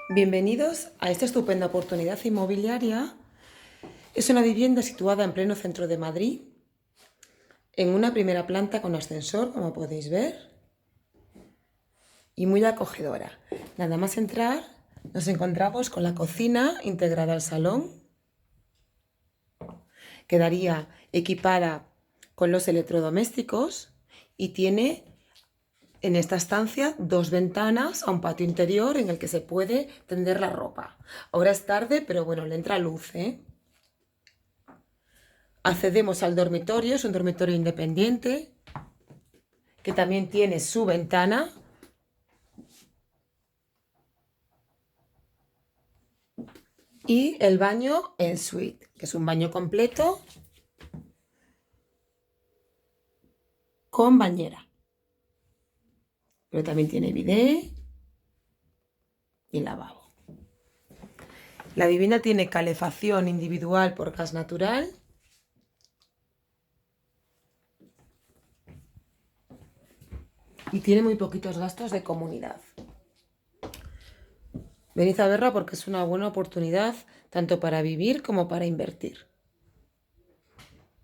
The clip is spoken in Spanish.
Bienvenidos a esta estupenda oportunidad inmobiliaria. Es una vivienda situada en pleno centro de Madrid, en una primera planta con ascensor, como podéis ver, y muy acogedora. Nada más entrar, nos encontramos con la cocina integrada al salón. Quedaría equipada con los electrodomésticos y tiene en esta estancia dos ventanas a un patio interior en el que se puede tender la ropa. Ahora es tarde, pero bueno, le entra luz, ¿eh? Accedemos al dormitorio, es un dormitorio independiente que también tiene su ventana y el baño en suite, que es un baño completo con bañera, pero también tiene bidet y lavabo. La vivienda tiene calefacción individual por gas natural y tiene muy poquitos gastos de comunidad. Venid a verla porque es una buena oportunidad tanto para vivir como para invertir.